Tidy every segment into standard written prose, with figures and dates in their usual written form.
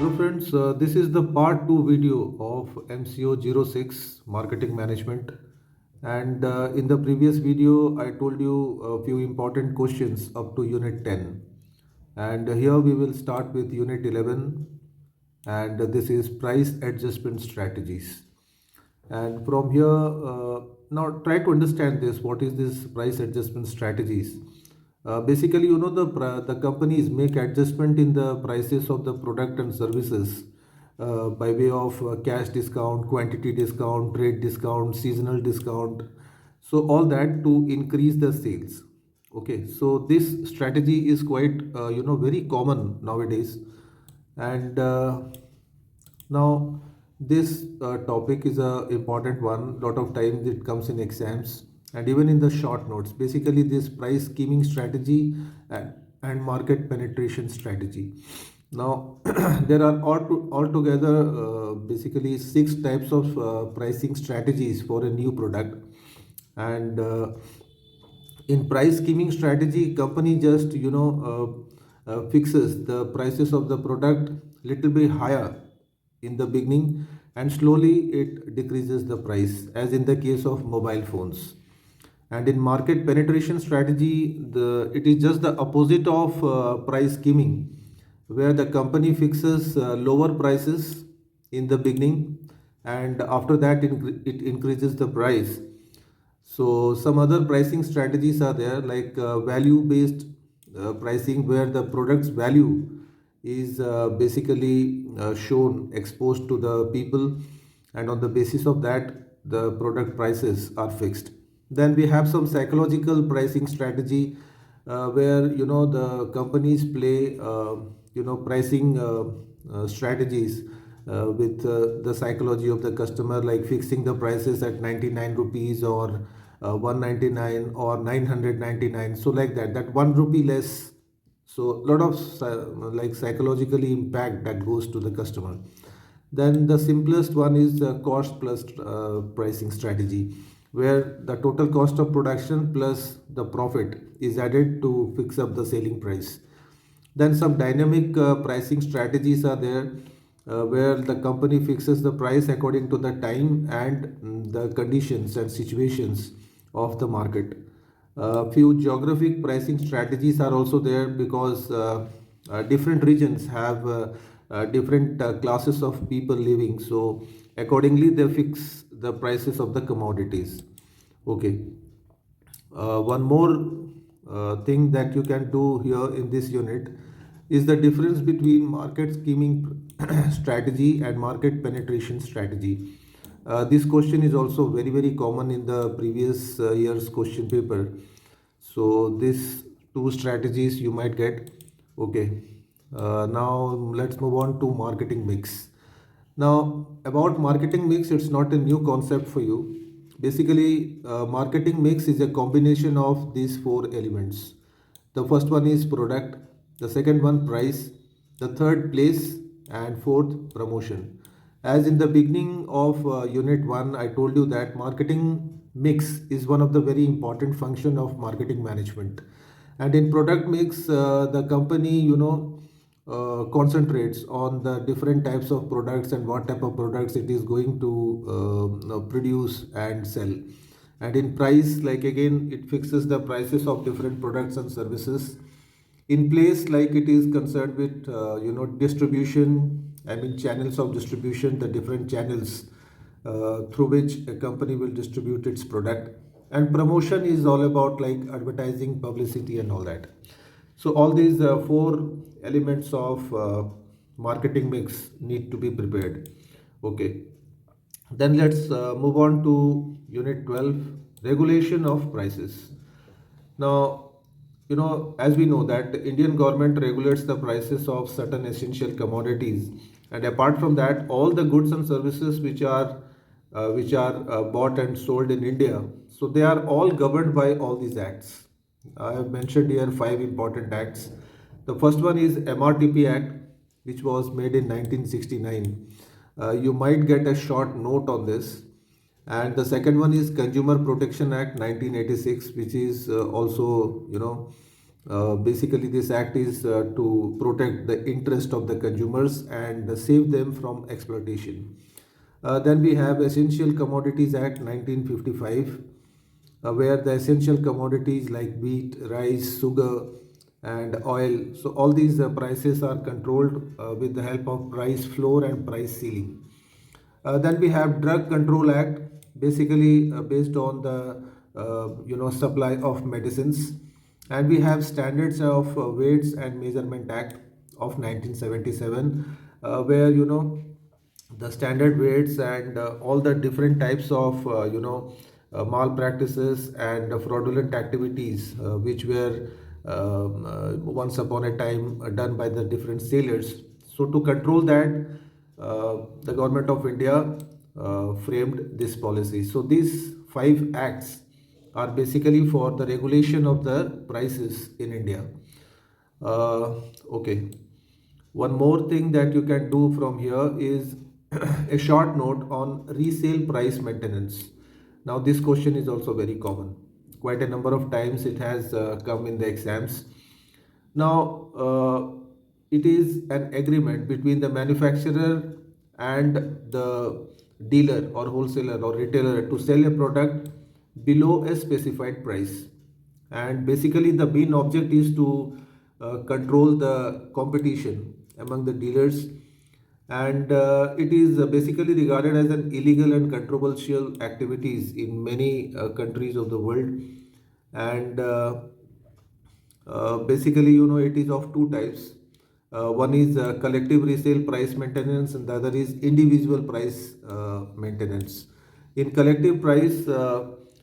Hello friends, this is the part 2 video of MCO 06 marketing management, and in the previous video I told you a few important questions up to unit 10, and here we will start with unit 11, and this is price adjustment strategies. And from here, now try to understand this. What is this price adjustment strategies? Basically, the companies make adjustment in the prices of the product and services by way of cash discount, quantity discount, trade discount, seasonal discount. So all that to increase the sales. Okay, so this strategy is quite very common nowadays, and now this topic is a important one. Lot of times it comes in exams and even in the short notes. Basically, this price scheming strategy and market penetration strategy. Now, there are altogether basically six types of pricing strategies for a new product, and in price scheming strategy, company just fixes the prices of the product little bit higher in the beginning, and slowly it decreases the price, as in the case of mobile phones. And in market penetration strategy, it is just the opposite of price skimming, where the company fixes lower prices in the beginning, and after that it increases the price. So some other pricing strategies are there, like value based pricing, where the product's value is basically shown, exposed to the people, and on the basis of that the product prices are fixed. Then we have some psychological pricing strategy, where the companies play pricing strategies with the psychology of the customer, like fixing the prices at 99 rupees, or 199, or 999. So like that 1 rupee less. So a lot of like psychologically impact that goes to the customer. Then the simplest one is the cost plus pricing strategy, where the total cost of production plus the profit is added to fix up the selling price. Then some dynamic pricing strategies are there, where the company fixes the price according to the time and the conditions and situations of the market. Few geographic pricing strategies are also there, because different regions have different classes of people living. So accordingly, they fix the prices of the commodities. Okay. One more thing that you can do here in this unit is the difference between market scheming strategy and market penetration strategy. This question is also very common in the previous year's question paper. So these two strategies you might get. Okay. Now let's move on to marketing mix. Now, about marketing mix, it's not a new concept for you. Basically, marketing mix is a combination of these four elements. The first one is product, the second one price, the third place, and fourth promotion. As in the beginning of unit 1, I told you that marketing mix is one of the very important function of marketing management. And in product mix, the company concentrates on the different types of products and what type of products it is going to produce and sell. And in price, like again, it fixes the prices of different products and services. In place, like it is concerned with distribution, I mean channels of distribution, the different channels through which a company will distribute its product. And promotion is all about like advertising, publicity, and all that. So all these four elements of marketing mix need to be prepared. Okay. Then let's move on to unit 12, regulation of prices. Now, as we know that the Indian government regulates the prices of certain essential commodities, and apart from that, all the goods and services which are bought and sold in India, so they are all governed by all these acts. I have mentioned here five important acts. The first one is MRTP Act, which was made in 1969. You might get a short note on this. And the second one is Consumer Protection Act 1986, which is also Basically, this act is to protect the interest of the consumers and save them from exploitation. Then we have Essential Commodities Act 1955, where the essential commodities like wheat, rice, sugar, and oil. So all these prices are controlled with the help of price floor and price ceiling. Then we have Drug Control Act, basically based on the supply of medicines, and we have Standards of Weights and Measurement Act of 1977, where the standard weights and all the different types of malpractices and fraudulent activities which were once upon a time done by the different sailors. So to control that, the government of India framed this policy. So these five acts are basically for the regulation of the prices in India. Okay. One more thing that you can do from here is a short note on resale price maintenance. Now, this question is also very common. Quite a number of times it has come in the exams. Now, it is an agreement between the manufacturer and the dealer or wholesaler or retailer to sell a product below a specified price. And basically, the main object is to control the competition among the dealers, and it is basically regarded as an illegal and controversial activities in many countries of the world. And basically, it is of two types. One is collective resale price maintenance, and the other is individual price maintenance. In collective price,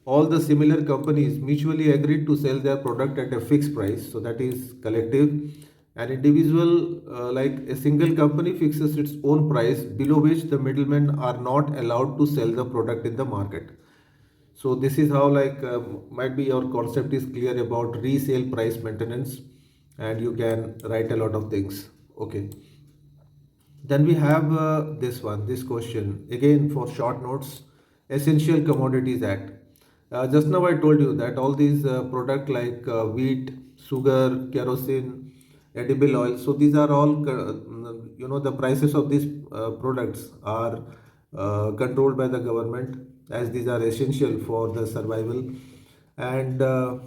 all the similar companies mutually agreed to sell their product at a fixed price, so that is collective. An individual, like a single company, fixes its own price below which the middlemen are not allowed to sell the product in the market. So this is how, like, might be your concept is clear about resale price maintenance, and you can write a lot of things. Okay. Then we have this question again for short notes. Essential Commodities Act. Just now I told you that all these product like wheat, sugar, kerosene, edible oil. So these are all the prices of these products are controlled by the government, as these are essential for the survival. And the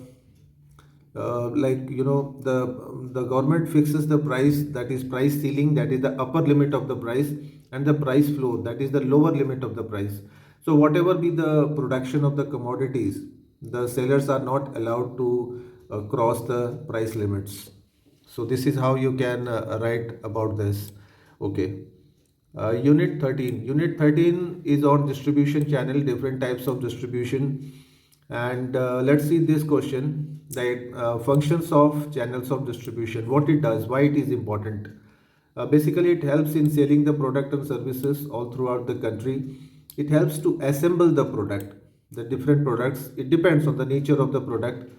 government fixes the price, that is price ceiling, that is the upper limit of the price, and the price floor, that is the lower limit of the price. So whatever be the production of the commodities, the sellers are not allowed to cross the price limits. So this is how you can write about this. Okay. Unit 13. Unit 13 is on distribution channel, different types of distribution. And let's see this question, that functions of channels of distribution, what it does, why it is important. Basically, it helps in selling the product and services all throughout the country. It helps to assemble the product, the different products. It depends on the nature of the product.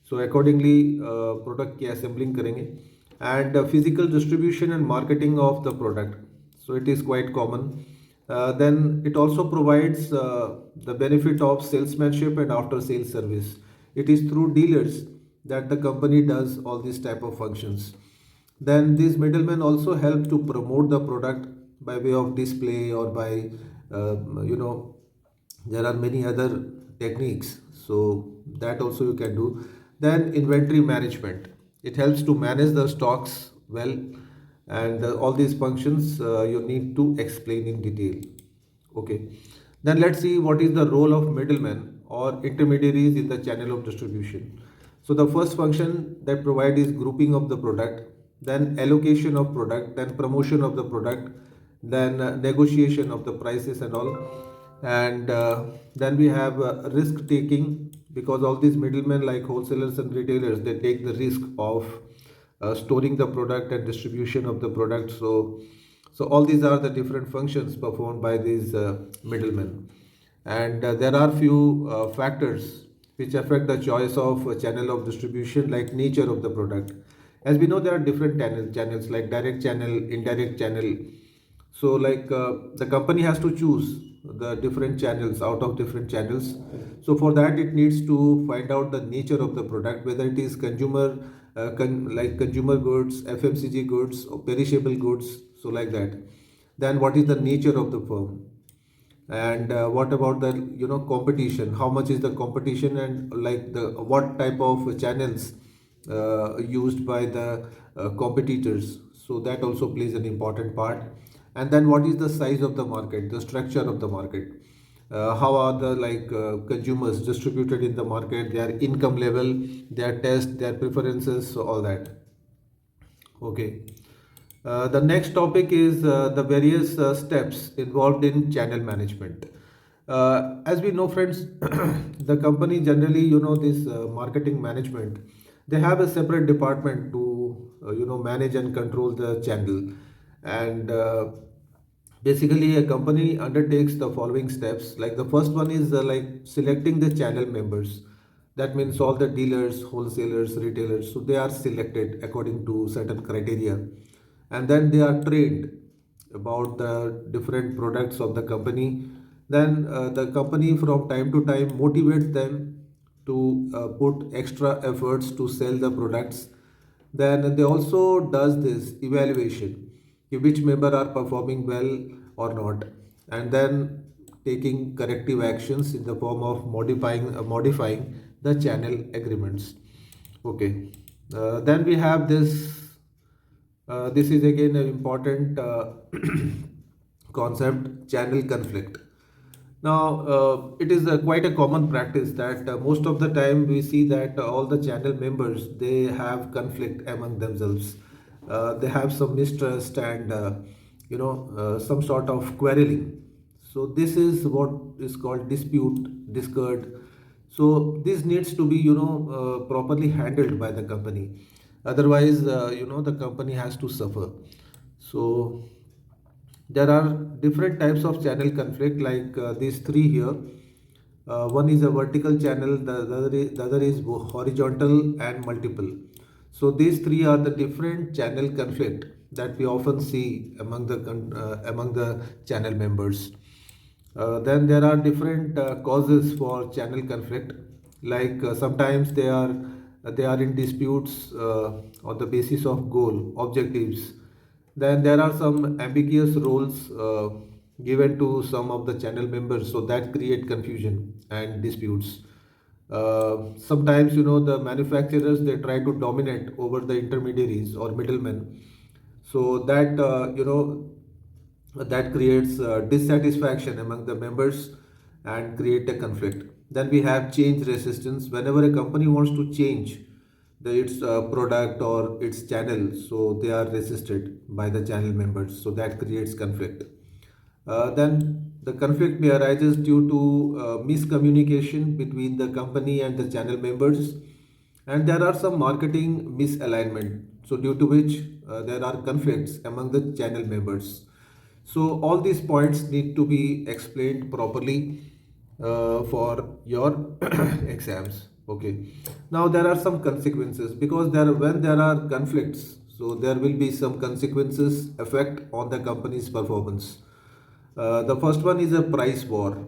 So accordingly, product की assembling करेंगे. And physical distribution and marketing of the product. So it is quite common. Then it also provides the benefit of salesmanship and after sales service. It is through dealers that the company does all these type of functions. Then these middlemen also help to promote the product by way of display or by you know there are many other techniques, so that also you can do. Then inventory management, it helps to manage the stocks well, and all these functions you need to explain in detail. Okay. Then let's see what is the role of middlemen or intermediaries in the channel of distribution. So the first function that provide is grouping of the product, then allocation of product, then promotion of the product, then negotiation of the prices and all. And then we have risk taking, because all these middlemen like wholesalers and retailers, they take the risk of storing the product and distribution of the product. So all these are the different functions performed by these middlemen. And there are few factors which affect the choice of a channel of distribution, like nature of the product. As we know, there are different channels like direct channel, indirect channel. So like the company has to choose the different channels out of different channels. So for that, it needs to find out the nature of the product, whether it is consumer like consumer goods, FMCG goods, or perishable goods, so like that. Then what is the nature of the firm? And what about the competition? How much is the competition, and like the what type of channels used by the competitors? So that also plays an important part. And then what is the size of the market, the structure of the market? How are the consumers distributed in the market, their income level, their taste, their preferences, so all that. Okay. The next topic is the various steps involved in channel management. As we know, friends, the company generally, this marketing management, they have a separate department to, manage and control the channel. And basically, a company undertakes the following steps. Like the first one is like selecting the channel members. That means all the dealers, wholesalers, retailers. So they are selected according to certain criteria, and then they are trained about the different products of the company. Then the company from time to time motivates them to put extra efforts to sell the products. Then they also does this evaluation, which member are performing well or not, and then taking corrective actions in the form of modifying the channel agreements. Okay. Then we have this. This is again an important concept, channel conflict. Now, it is quite a common practice that most of the time we see that all the channel members, they have conflict among themselves. They have some mistrust and some sort of quarreling. So this is what is called dispute, discord. So this needs to be properly handled by the company. Otherwise, the company has to suffer. So there are different types of channel conflict, like these three here. One is a vertical channel, the other is horizontal and multiple. So these three are the different channel conflict that we often see among the channel members. Then there are different causes for channel conflict, like sometimes they are in disputes on the basis of goal objectives. Then there are some ambiguous roles given to some of the channel members, so that create confusion and disputes. Sometimes the manufacturers, they try to dominate over the intermediaries or middlemen, so that that creates dissatisfaction among the members and create a conflict. Then we have change resistance. Whenever a company wants to change its product or its channel, so they are resisted by the channel members, so that creates conflict. Then the conflict may arises due to miscommunication between the company and the channel members, and there are some marketing misalignment, so due to which there are conflicts among the channel members. So all these points need to be explained properly for your exams. Okay. Now there are some consequences, because when there are conflicts, so there will be some consequences effect on the company's performance. The first one is a price war.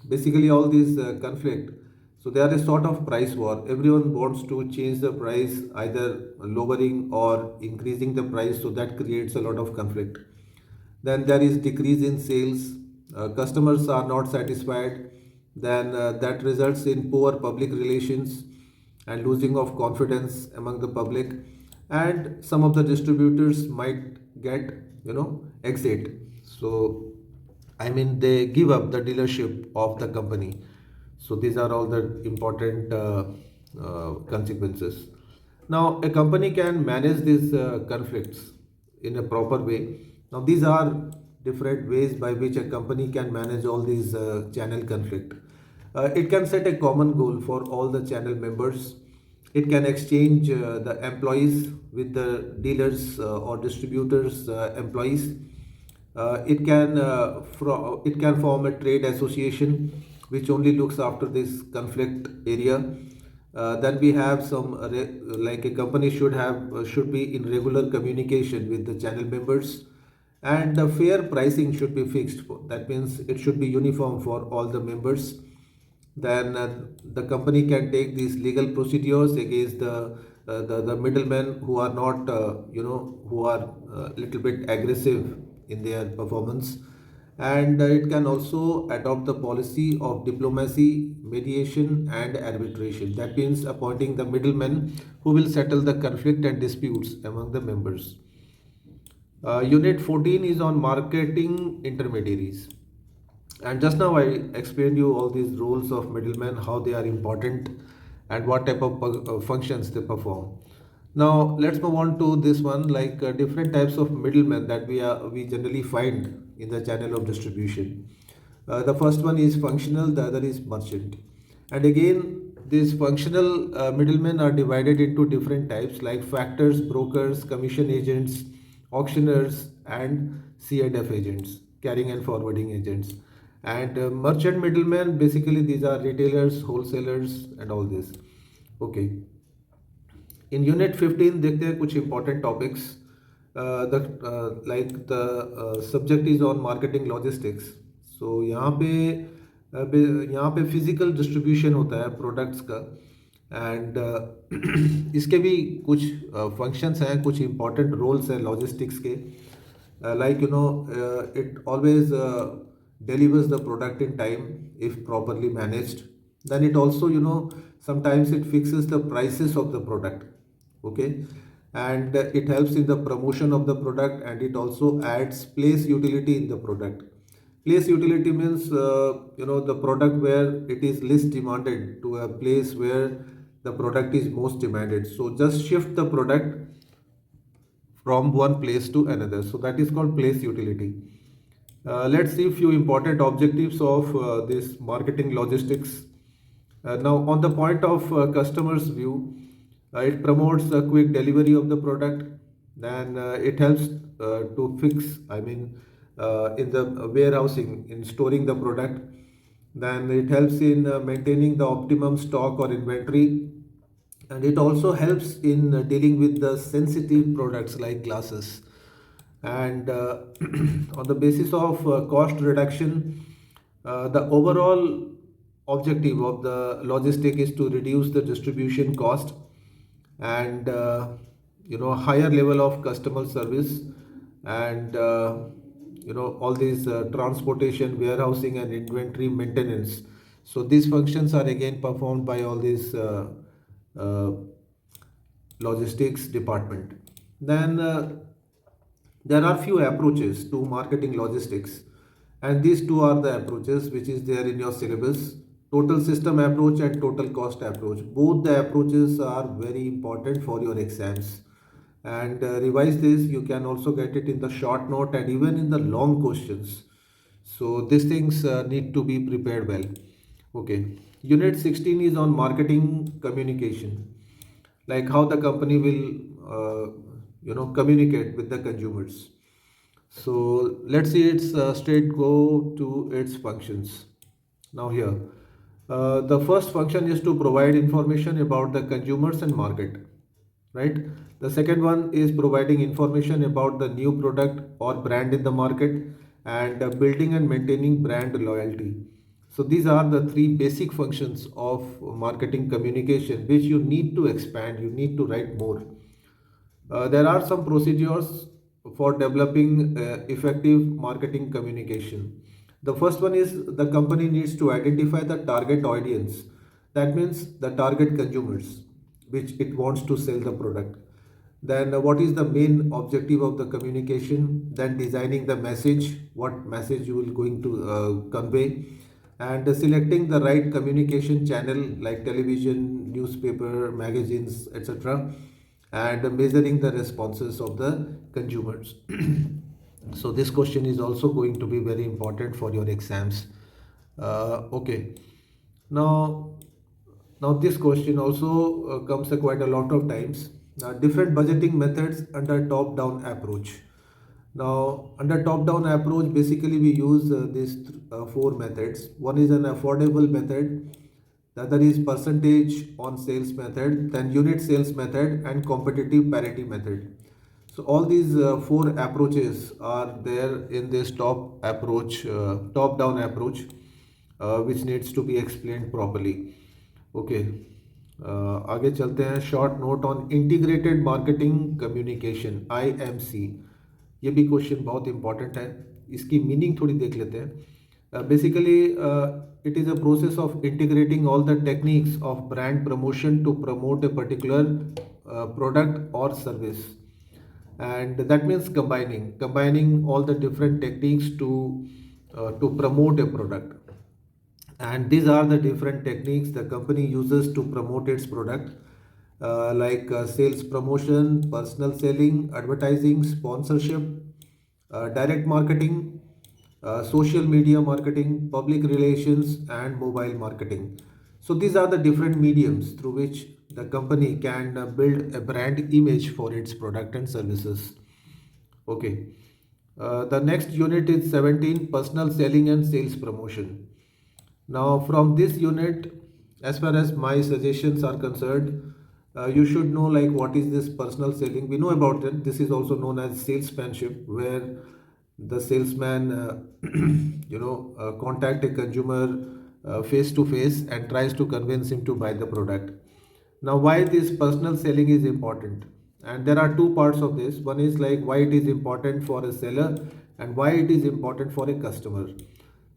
Basically, all these conflict. So they are a sort of price war. Everyone wants to change the price, either lowering or increasing the price. So that creates a lot of conflict. Then there is decrease in sales. Customers are not satisfied. Then that results in poor public relations and losing of confidence among the public. And some of the distributors might get exit. So I mean, they give up the dealership of the company. So these are all the important consequences. Now, a company can manage these conflicts in a proper way. Now, these are different ways by which a company can manage all these channel conflict. It can set a common goal for all the channel members. It can exchange the employees with the dealers or distributors employees. It can form a trade association which only looks after this conflict area. Then we have like a company should be in regular communication with the channel members, and the fair pricing should be fixed. That means it should be uniform for all the members. Then the company can take these legal procedures against the the middlemen who are not, who are little bit aggressive in their performance. And it can also adopt the policy of diplomacy, mediation, and arbitration. That means appointing the middlemen who will settle the conflict and disputes among the members. Unit 14 is on marketing intermediaries. And just now I explained you all these roles of middlemen, how they are important, and what type of functions they perform. Now let's move on to this one, like different types of middlemen that we generally find in the channel of distribution. The first one is functional, the other is merchant. And again, these functional middlemen are divided into different types like factors, brokers, commission agents, auctioneers, and C&F agents, carrying and forwarding agents. And merchant middlemen, basically these are retailers, wholesalers, and all this. Okay. In unit 15 देखते हैं कुछ important topics. Like the subject is on marketing logistics. So यहाँ पे physical distribution होता है products का. And इसके भी कुछ functions हैं, कुछ important roles हैं logistics के. Like it always delivers the product in time if properly managed. Then it also sometimes it fixes the prices of the product. Okay. And it helps in the promotion of the product, and it also adds place utility in the product. Place utility means the product where it is least demanded to a place where the product is most demanded. So just shift the product from one place to another. So that is called place utility. Let's see a few important objectives of this marketing logistics. Now, on the point of customer's view, it promotes a quick delivery of the product. Then it helps to fix, in the warehousing, in storing the product. Then it helps in maintaining the optimum stock or inventory. And it also helps in dealing with the sensitive products like glasses. And on the basis of cost reduction, the overall objective of the logistic is to reduce the distribution cost, and higher level of customer service, and all these transportation, warehousing, and inventory maintenance. So these functions are again performed by all these uh, logistics department. Then there are few approaches to marketing logistics, and these two are the approaches which is there in your syllabus: total system approach and total cost approach. Both the approaches are very important for your exams, and revise this. You can also get it in the short note and even in the long questions. So these things need to be prepared well. Okay. Unit 16 is on marketing communication, like how the company will communicate with the consumers. So let's see its straight go to its functions. Now here, the first function is to provide information about the consumers and market, right? The second one is providing information about the new product or brand in the market, and building and maintaining brand loyalty. So these are the three basic functions of marketing communication, which you need to expand, you need to write more. There are some procedures for developing effective marketing communication. The first one is the company needs to identify the target audience. That means the target consumers, which it wants to sell the product. Then what is the main objective of the communication? Then designing the message, what message you will going to convey, and selecting the right communication channel like television, newspaper, magazines, etc., and measuring the responses of the consumers. So this question is also going to be very important for your exams. Okay. Now, now this question also comes quite a lot of times. Different budgeting methods under top-down approach. Now, under top-down approach, basically we use these four methods. One is an affordable method, the other is percentage on sales method, then unit sales method, and competitive parity method. So all these four approaches are there in this top-down approach, which needs to be explained properly. Okay. आगे चलते हैं, short note on integrated marketing communication, IMC। ये भी question बहुत important है, इसकी meaning थोड़ी देख लेते हैं। Basically it is a process of integrating all the techniques of brand promotion to promote a particular product or service, and that means combining all the different techniques to promote a product. And these are the different techniques the company uses to promote its product, like sales promotion, personal selling, advertising, sponsorship, direct marketing, social media marketing, public relations, and mobile marketing. So these are the different mediums through which the company can build a brand image for its product and services. Okay. The next unit is 17, personal selling and sales promotion. Now, from this unit, as far as my suggestions are concerned, you should know like what is this personal selling. We know about it. This is also known as salesmanship, where the salesman, contact a consumer face to face and tries to convince him to buy the product. Now, why this personal selling is important? And there are two parts of this. One is like why it is important for a seller and why it is important for a customer.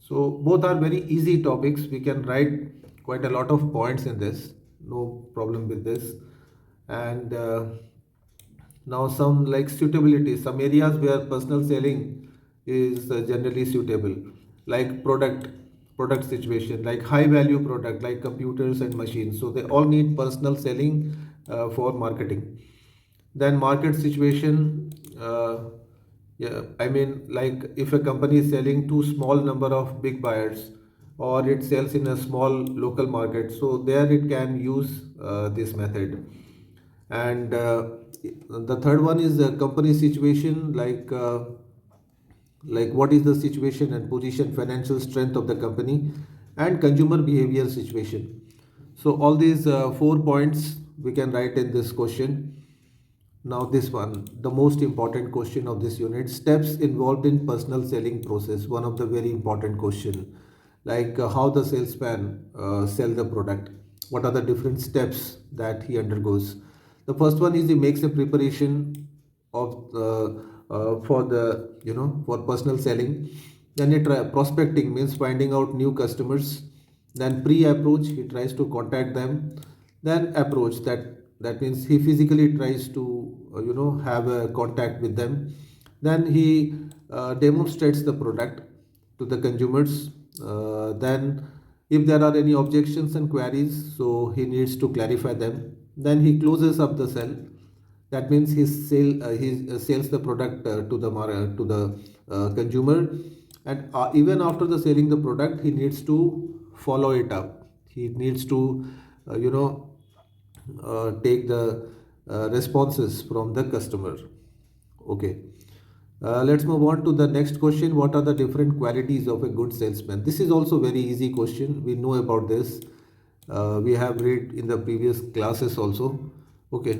So both are very easy topics. We can write quite a lot of points in this. No problem with this. And now some like suitability, some areas where personal selling is generally suitable, like product situation, like high value product like computers and machines. So they all need personal selling for marketing. Then market situation, yeah, I mean like if a company is selling to small number of big buyers, or it sells in a small local market, so there it can use this method. And the third one is the company situation, like what is the situation and position, financial strength of the company, and consumer behavior situation. So all these 4 points we can write in this question. Now this one, the most important question of this unit, steps involved in personal selling process. One of the very important question, like how the salesman sell the product. What are the different steps that he undergoes? The first one is he makes a preparation of for the for personal selling. Then prospecting means finding out new customers. Then pre-approach, he tries to contact them. Then approach, that means he physically tries to have a contact with them. Then he demonstrates the product to the consumers. Then if there are any objections and queries, so he needs to clarify them. Then he closes up the sale. That means he sells the product to the consumer. And even after the selling the product, he needs to follow it up. He needs to take the responses from the customer. Okay. Let's move on to the next question. What are the different qualities of a good salesman? This is also very easy question. We know about this. We have read in the previous classes also. Okay.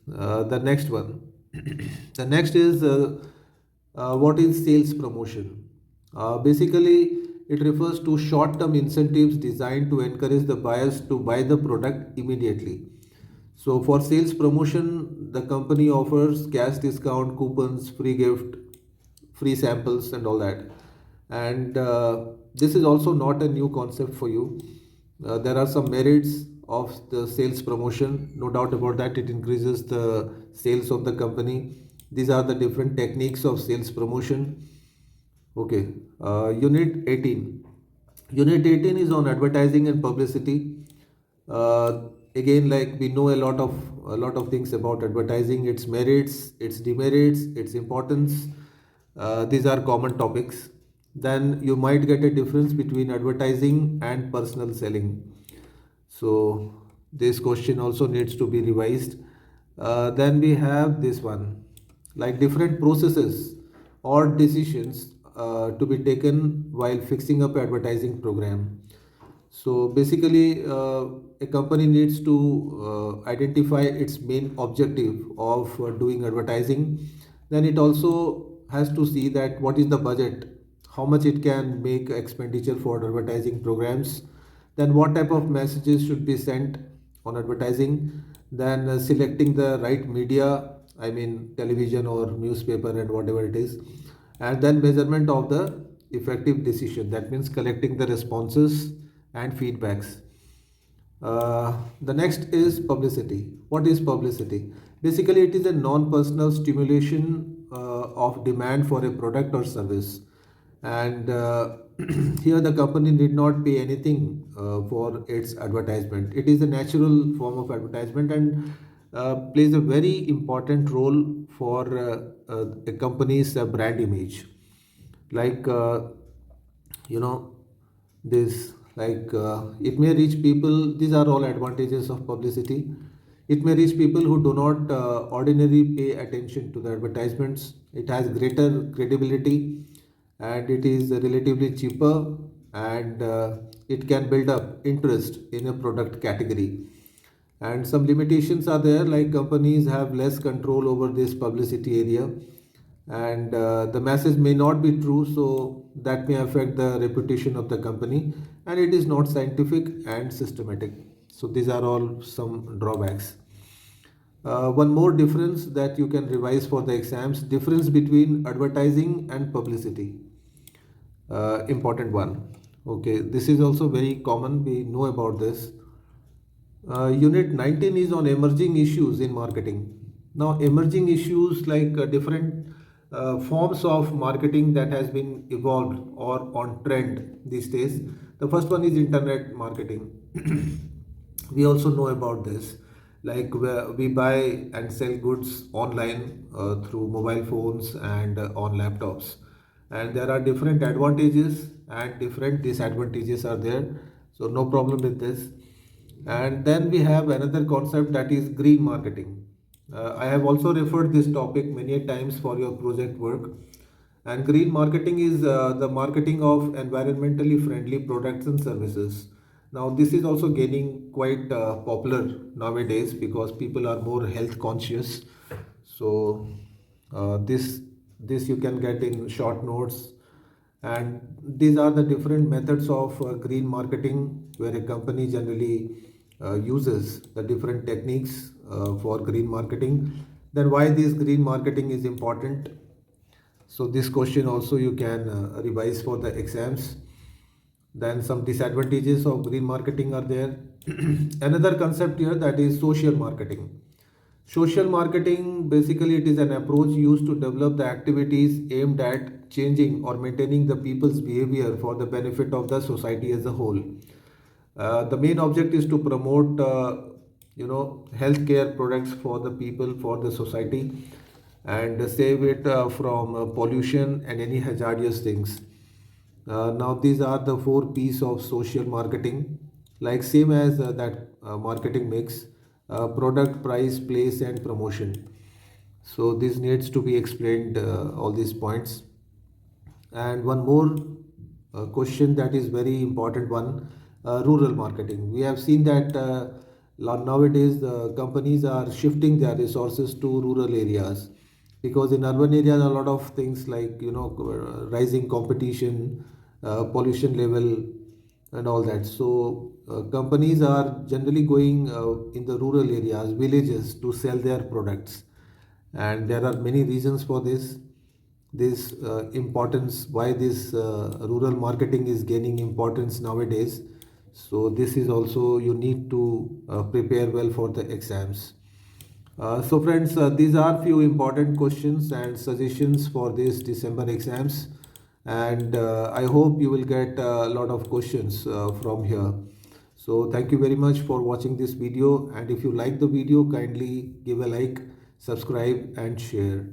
The next one. The next is what is sales promotion? Basically, it refers to short-term incentives designed to encourage the buyers to buy the product immediately. So for sales promotion, the company offers cash discount, coupons, free gift, free samples, and all that. And this is also not a new concept for you. There are some merits of the sales promotion, no doubt about that. It increases the sales of the company. These are the different techniques of sales promotion. Okay, Unit 18. Unit 18 is on advertising and publicity. Again, like we know a lot of things about advertising, its merits, its demerits, its importance. These are common topics. Then you might get a difference between advertising and personal selling. So this question also needs to be revised. Then we have this one, like different processes or decisions to be taken while fixing up advertising program. So basically, a company needs to identify its main objective of doing advertising. Then it also has to see that what is the budget, how much it can make expenditure for advertising programs. Then what type of messages should be sent, on advertising, then selecting the right media, I mean television or newspaper and whatever it is, and then measurement of the effective decision. That means collecting the responses and feedbacks. The next is publicity. What is publicity? Basically, it is a non-personal stimulation of demand for a product or service, and here the company need not pay anything for its advertisement. It is a natural form of advertisement and plays a very important role for a company's brand image. Like you know this like it may reach people. These are all advantages of publicity. It may reach people who do not ordinarily pay attention to the advertisements. It has greater credibility, and it is relatively cheaper, and it can build up interest in a product category. And some limitations are there, like companies have less control over this publicity area, and the message may not be true, so that may affect the reputation of the company, and it is not scientific and systematic. So these are all some drawbacks. One more difference that you can revise for the exams: difference between advertising and publicity. Important one. Okay, this is also very common, we know about this. Unit 19 is on emerging issues in marketing. Now, emerging issues like different forms of marketing that has been evolved or on trend these days. The first one is internet marketing. We also know about this, like where we buy and sell goods online through mobile phones and on laptops, and there are different advantages and different disadvantages are there, so no problem with this. And then we have another concept, that is green marketing. I have also referred this topic many times for your project work. And green marketing is the marketing of environmentally friendly products and services. Now, this is also gaining quite popular nowadays because people are more health conscious. So, this you can get in short notes, and these are the different methods of green marketing, where a company generally uses the different techniques for green marketing. Then why this green marketing is important? So this question also you can revise for the exams. Then some disadvantages of green marketing are there. Another concept here, that is social marketing. Social marketing, basically it is an approach used to develop the activities aimed at changing or maintaining the people's behavior for the benefit of the society as a whole. The main object is to promote healthcare products for the people, for the society, and save it from pollution and any hazardous things. Now these are the four P's of social marketing, like same as that marketing mix: product, price, place, and promotion. So this needs to be explained, all these points. And one more question that is very important one: rural marketing. We have seen that nowadays the companies are shifting their resources to rural areas, because in urban areas a lot of things like rising competition, pollution level, and all that. So companies are generally going in the rural areas, villages, to sell their products, and there are many reasons for this importance, why this rural marketing is gaining importance nowadays. So this is also, you need to prepare well for the exams. So friends, these are few important questions and suggestions for this December exams, and I hope you will get a lot of questions from here. So thank you very much for watching this video, and if you like the video, kindly give a like, subscribe and share.